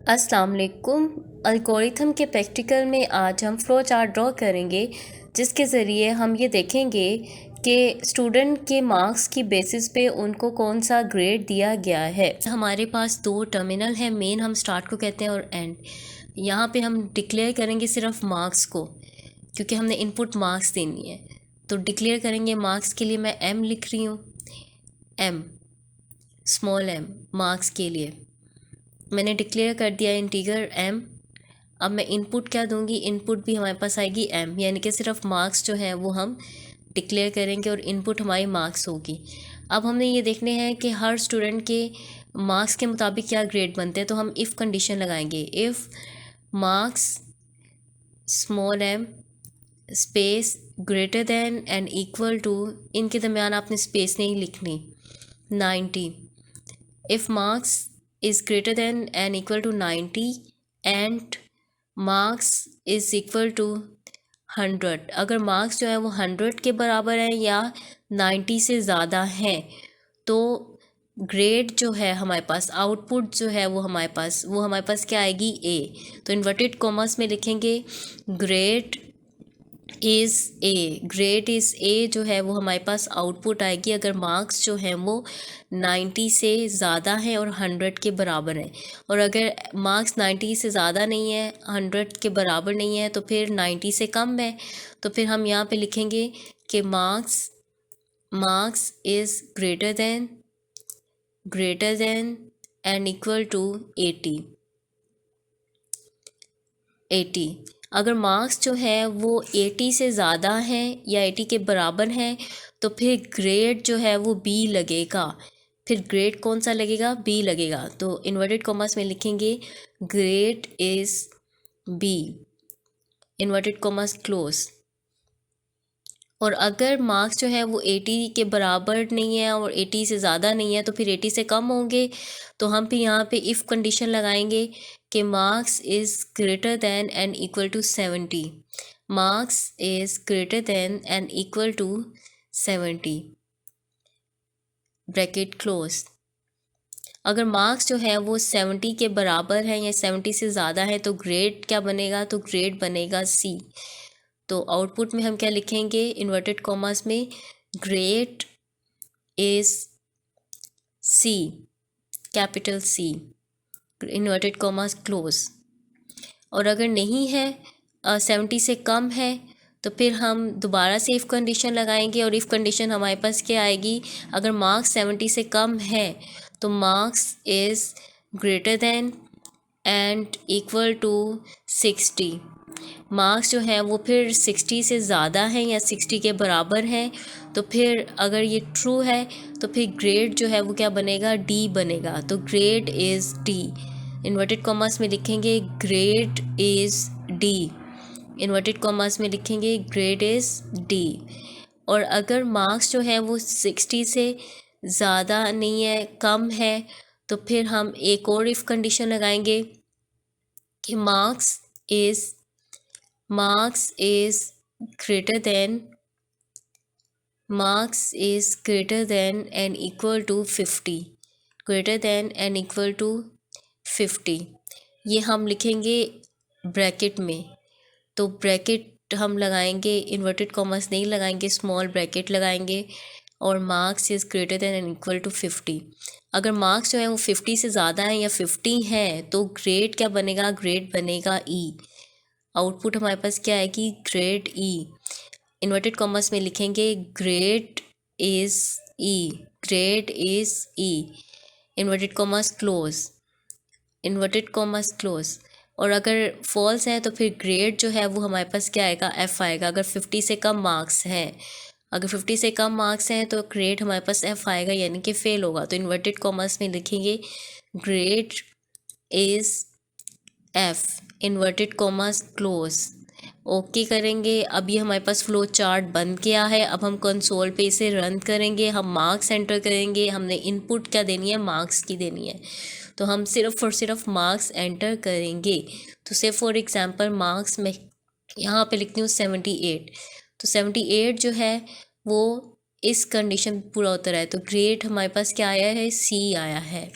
अस्सलाम वालेकुम। एल्गोरिथम के प्रैक्टिकल में आज हम फ्लो चार्ट ड्रॉ करेंगे, जिसके ज़रिए हम ये देखेंगे कि स्टूडेंट के मार्क्स की बेसिस पे उनको कौन सा ग्रेड दिया गया है। हमारे पास दो टर्मिनल है, मेन हम स्टार्ट को कहते हैं और एंड। यहाँ पे हम डिक्लेयर करेंगे सिर्फ मार्क्स को, क्योंकि हमने इनपुट मार्क्स देनी है। तो डिक्लेयर करेंगे मार्क्स के लिए मैं m लिख रही हूँ, m स्मॉल m मार्क्स के लिए मैंने डिक्लेयर कर दिया इंटीगर m। अब मैं इनपुट क्या दूंगी, इनपुट भी हमारे पास आएगी m, यानी कि सिर्फ मार्क्स जो है वो हम डिक्लेयर करेंगे और इनपुट हमारी मार्क्स होगी। अब हमने ये देखने हैं कि हर स्टूडेंट के मार्क्स के मुताबिक क्या ग्रेड बनते हैं, तो हम इफ़ कंडीशन लगाएंगे। If marks small m space greater than and equal to, इनके दरमियान आपने स्पेस नहीं लिखनी, 90। If marks is greater than and equal to 90 and marks is equal to 100। अगर मार्क्स जो है वो 100 के बराबर है या 90 से ज़्यादा है तो ग्रेड जो है हमारे पास, आउटपुट जो है वो हमारे पास क्या आएगी, ए। तो इन्वर्टेड कॉमर्स में लिखेंगे grade is a. Grade is a जो है वो हमारे पास आउटपुट आएगी अगर मार्क्स जो हैं वो 90 से ज़्यादा हैं और 100 के बराबर हैं। और अगर मार्क्स 90 से ज़्यादा नहीं है, 100 के बराबर नहीं है, तो फिर 90 से कम है। तो फिर हम यहाँ पे लिखेंगे कि marks is greater than and equal to 80। अगर मार्क्स जो है वो 80 से ज़्यादा है या 80 के बराबर हैं तो फिर ग्रेड जो है वो बी लगेगा। फिर ग्रेड कौन सा लगेगा, बी लगेगा। तो इन्वर्टेड कॉमर्स में लिखेंगे grade is B, inverted commas close. और अगर मार्क्स जो है वो 80 के बराबर नहीं है और 80 से ज़्यादा नहीं है तो फिर 80 से कम होंगे, तो हम फिर यहाँ पे इफ़ कंडीशन लगाएंगे कि marks is greater than and equal to 70। Marks is greater than and equal to 70, bracket close. अगर मार्क्स जो है वो 70 के बराबर है या 70 से ज़्यादा है तो ग्रेड क्या बनेगा, तो ग्रेड बनेगा सी। तो आउटपुट में हम क्या लिखेंगे, इन्वर्टेड कॉमर्स में grade is C, capital C, inverted commas close. और अगर नहीं है, 70 से कम है, तो फिर हम दोबारा से इफ़ कंडीशन लगाएंगे और इफ़ कंडीशन हमारे पास क्या आएगी, अगर मार्क्स 70 से कम है तो marks is greater than and equal to 60। Marks जो है वो फिर 60 से ज़्यादा है या 60 के बराबर है, तो फिर अगर ये ट्रू है तो फिर ग्रेड जो है वो क्या बनेगा, डी बनेगा। तो grade is D, inverted commas में लिखेंगे grade is D, inverted commas में लिखेंगे ग्रेड इज़ डी। और अगर मार्क्स जो है वो 60 से ज़्यादा नहीं है, कम है, तो फिर हम एक और इफ़ कंडीशन लगाएंगे कि marks is greater than and equal to 50, greater than and equal to 50। ये हम लिखेंगे ब्रैकेट में। तो ब्रैकेट हम लगाएंगे, इन्वर्टेड कॉमर्स नहीं लगाएंगे, स्मॉल ब्रैकेट लगाएंगे और marks is greater than and equal to 50। अगर मार्क्स जो है वो 50 से ज़्यादा है या 50 है तो ग्रेड क्या बनेगा, ग्रेड बनेगा ई। आउटपुट हमारे पास क्या आएगी, ग्रेड ई। इन्वर्टेड कॉमर्स में लिखेंगे grade is E, grade is E, inverted commas close, inverted commas close. और अगर फॉल्स है तो फिर ग्रेड जो है वो हमारे पास क्या आएगा, एफ़ आएगा। अगर 50 से कम मार्क्स हैं, अगर 50 से कम मार्क्स हैं तो ग्रेड हमारे पास एफ़ आएगा, यानी कि फ़ेल होगा। तो इन्वर्टेड कॉमर्स में लिखेंगे grade is F, inverted commas close. Okay करेंगे। अब ये हमारे पास फ्लो चार्ट बन गया है। अब हम कंसोल पे इसे रन करेंगे, हम मार्क्स एंटर करेंगे। हमने इनपुट क्या देनी है, मार्क्स की देनी है, तो हम सिर्फ और सिर्फ मार्क्स एंटर करेंगे। तो से फॉर एग्जांपल मार्क्स में यहाँ पे लिखती हूँ 78। तो 78 जो है वो इस कंडीशन पूरा उतर है, तो ग्रेड हमारे पास क्या आया है, सी आया है।